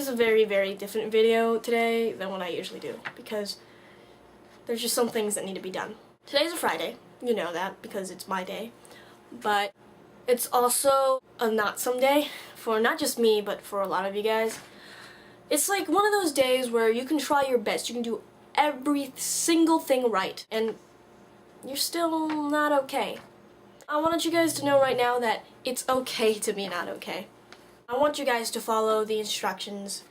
is a very, very different video today than what I usually do because there's just some things that need to be done. Today's a Friday, you know that because it's my day, but it's also a not some day for not just me but for a lot of you guys. It's like one of those days where you can try your best, you can do every single thing right, and you're still not okay. I wanted you guys to know right now that it's okay to be not okay. I want you guys to follow the instructions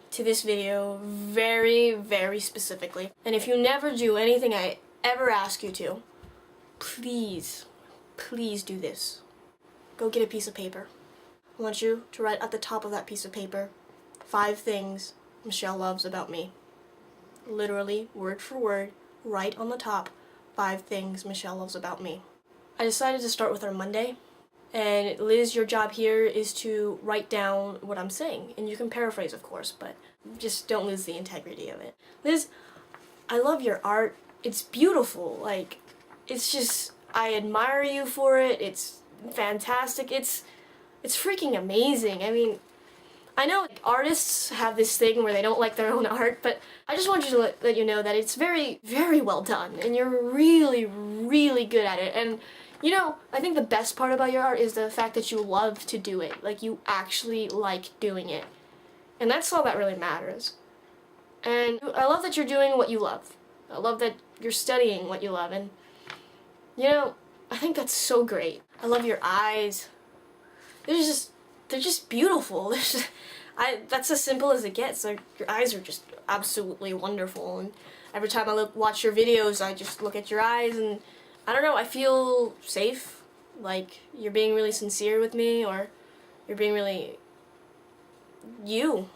to this video very, very specifically. And if you never do anything I ever ask you to, please, please do this. Go get a piece of paper. I want you to write at the top of that piece of paper 5 things Michelle loves about me. Literally, word for word, right on the top, 5 things Michelle loves about me. I decided to start with our Monday. And Liz, your job here is to write down what I'm saying. And you can paraphrase, of course, but just don't lose the integrity of it. Liz, I love your art. It's beautiful. Like, it's just, I admire you for it. It's fantastic. It's freaking amazing. I mean, I know artists have this thing where they don't like their own art, but I just want you to let you know that it's very, very well done. And you're really, really good at it. And you know, I think the best part about your art is the fact that you love to do it. Like, you actually like doing it. And that's all that really matters. And I love that you're doing what you love. I love that you're studying what you love. And, you know, I think that's so great. I love your eyes. They're just beautiful. That's as simple as it gets. Like, your eyes are just absolutely wonderful. And every time I watch your videos, I just look at your eyes and I don't know, I feel safe, like you're being really sincere with me, or you're being really you,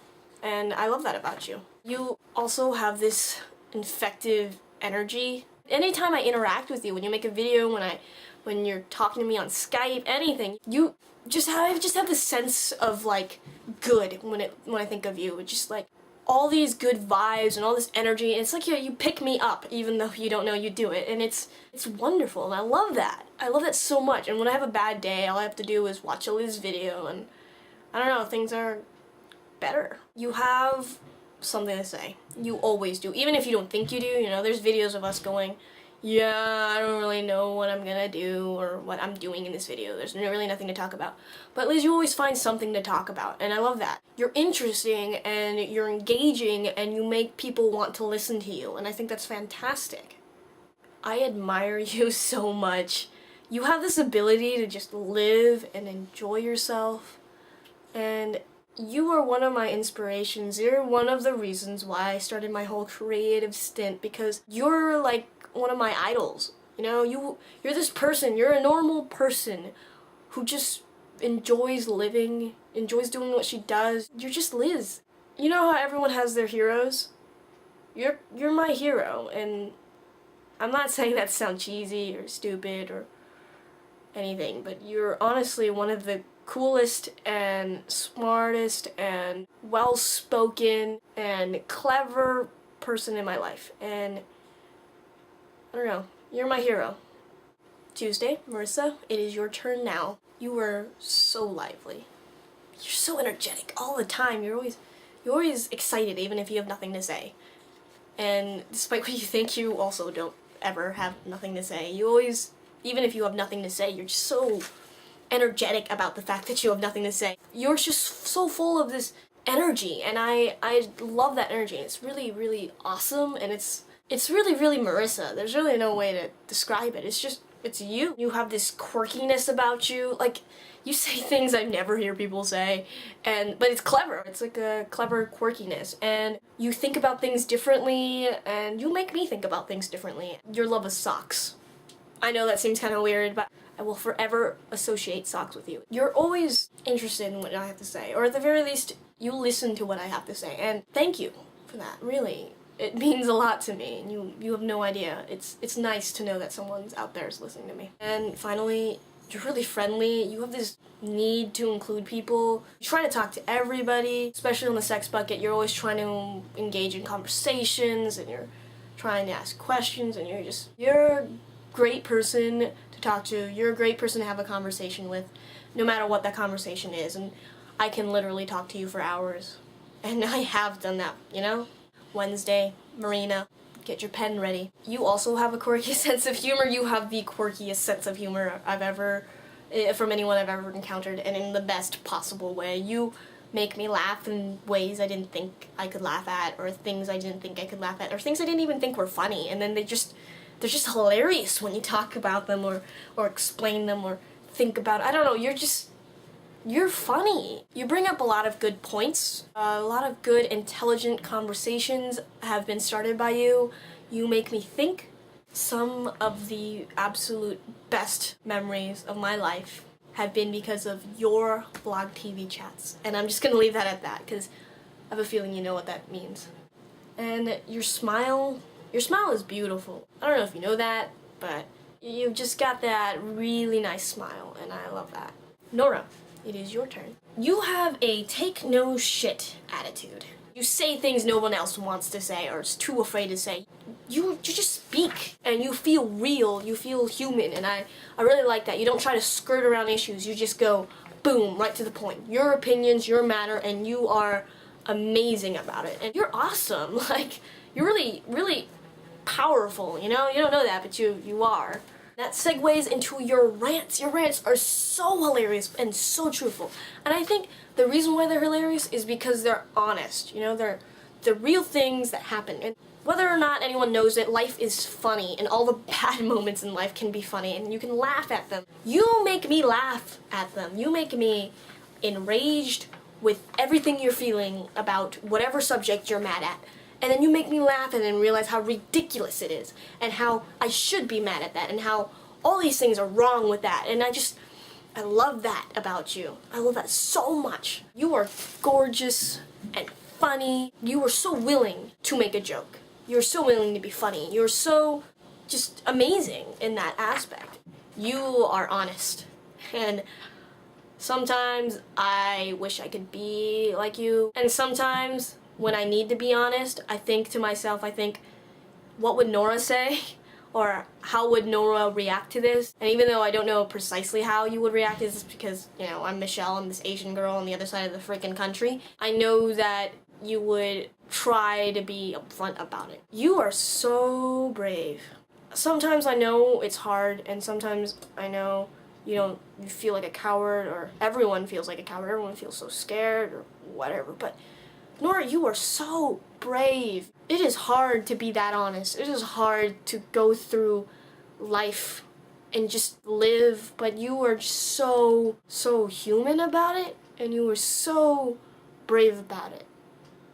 and I love that about you. You also have this infective energy. Anytime I interact with you, when you make a video, when you're talking to me on Skype, anything, I just have this sense of like good when I think of you. It's just like all these good vibes and all this energy, and it's like you pick me up even though you don't know you do it, and it's wonderful, and I love that. I love that so much. And when I have a bad day, all I have to do is watch a Liz video, and I don't know, things are better. You have something to say. You always do, even if you don't think you do. You know, there's videos of us going, yeah, I don't really know what I'm gonna do or what I'm doing in this video. There's really nothing to talk about. But at least you always find something to talk about, and I love that. You're interesting, and you're engaging, and you make people want to listen to you, and I think that's fantastic. I admire you so much. You have this ability to just live and enjoy yourself, and you are one of my inspirations. You're one of the reasons why I started my whole creative stint, because you're like one of my idols. You know, you're this person, you're a normal person who just enjoys living, enjoys doing what she does. You're just Liz. You know how everyone has their heroes? You're my hero, and I'm not saying that to sound cheesy or stupid or anything, but you're honestly one of the coolest and smartest and well-spoken and clever person in my life, and I don't know, you're my hero. Tuesday, Marissa, it is your turn now. You are so lively. You're so energetic all the time. You're always excited even if you have nothing to say. And despite what you think, you also don't ever have nothing to say. You always, even if you have nothing to say, you're just so energetic about the fact that you have nothing to say. You're just so full of this energy, and I love that energy. It's really, really awesome, and it's really, really Marissa. There's really no way to describe it. It's you. You have this quirkiness about you. Like, you say things I never hear people say, but it's clever. It's like a clever quirkiness, and you think about things differently, and you make me think about things differently. Your love of socks. I know that seems kind of weird, but I will forever associate socks with you. You're always interested in what I have to say, or at the very least, you listen to what I have to say, and thank you for that, really. It means a lot to me, and you have no idea. It's nice to know that someone's out there is listening to me. And finally, you're really friendly. You have this need to include people. You try to talk to everybody, especially on the sex bucket. You're always trying to engage in conversations, and you're trying to ask questions, and you're a great person to talk to. You're a great person to have a conversation with, no matter what that conversation is. And I can literally talk to you for hours. And I have done that, you know? Wednesday, Marina, get your pen ready. You also have a quirky sense of humor. You have the quirkiest sense of humor I've ever, from anyone I've ever encountered, and in the best possible way. You make me laugh in ways I didn't think I could laugh at, or things I didn't think I could laugh at, or things I didn't even think were funny, and then they're just hilarious when you talk about them, or explain them, or think about it. I don't know, you're funny. You bring up a lot of good points. A lot of good, intelligent conversations have been started by you. You make me think. Some of the absolute best memories of my life have been because of your vlog TV chats. And I'm just gonna leave that at that, because I have a feeling you know what that means. And your smile is beautiful. I don't know if you know that, but you've just got that really nice smile, and I love that. Nora, it is your turn. You have a take no shit attitude. You say things no one else wants to say or is too afraid to say. You just speak, and you feel real, you feel human, and I really like that. You don't try to skirt around issues, you just go boom, right to the point. Your opinions, your matter, and you are amazing about it. And you're awesome. Like, you're really, really powerful, you know? You don't know that, but you are. That segues into your rants. Your rants are so hilarious and so truthful. And I think the reason why they're hilarious is because they're honest. You know, they're the real things that happen. And whether or not anyone knows it, life is funny, and all the bad moments in life can be funny, and you can laugh at them. You make me laugh at them. You make me enraged with everything you're feeling about whatever subject you're mad at. And then you make me laugh and then realize how ridiculous it is, and how I should be mad at that, and how all these things are wrong with that. And I love that about you. I love that so much. You are gorgeous and funny. You are so willing to make a joke. You're so willing to be funny. You're so just amazing in that aspect. You are honest. And sometimes I wish I could be like you. And sometimes when I need to be honest, I think to myself, what would Nora say? Or how would Nora react to this? And even though I don't know precisely how you would react to this, because, you know, I'm Michelle, I'm this Asian girl on the other side of the freaking country, I know that you would try to be upfront about it. You are so brave. Sometimes I know it's hard, and sometimes I know you feel like a coward, or everyone feels like a coward, everyone feels so scared, or whatever, but Nora, you are so brave. It is hard to be that honest. It is hard to go through life and just live, but you are just so human about it, and you were so brave about it.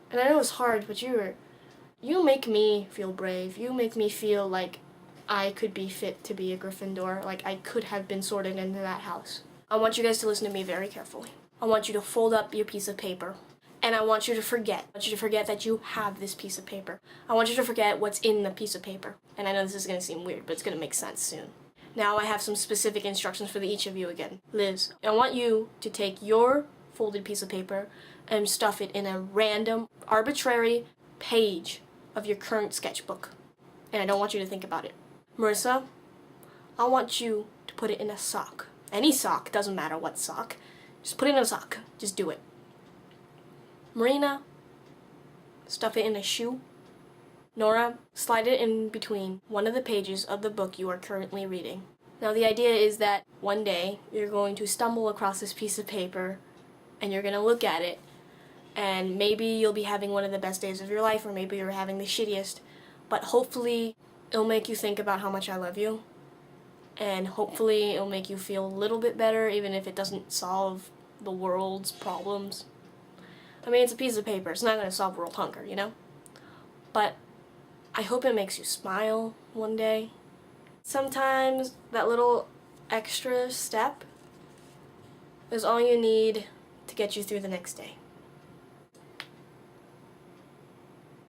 And I know it's hard, but you make me feel brave. You make me feel like I could be fit to be a Gryffindor, like I could have been sorted into that house. I want you guys to listen to me very carefully. I want you to fold up your piece of paper. And I want you to forget. I want you to forget that you have this piece of paper. I want you to forget what's in the piece of paper. And I know this is going to seem weird, but it's going to make sense soon. Now I have some specific instructions for each of you again. Liz, I want you to take your folded piece of paper and stuff it in a random, arbitrary page of your current sketchbook. And I don't want you to think about it. Marissa, I want you to put it in a sock. Any sock, doesn't matter what sock. Just put it in a sock. Just do it. Marina, stuff it in a shoe. Nora, slide it in between one of the pages of the book you are currently reading. Now the idea is that one day you're going to stumble across this piece of paper and you're going to look at it, and maybe you'll be having one of the best days of your life, or maybe you're having the shittiest, but hopefully it'll make you think about how much I love you, and hopefully it'll make you feel a little bit better, even if it doesn't solve the world's problems. I mean, it's a piece of paper. It's not going to solve world hunger, you know? But I hope it makes you smile one day. Sometimes that little extra step is all you need to get you through the next day.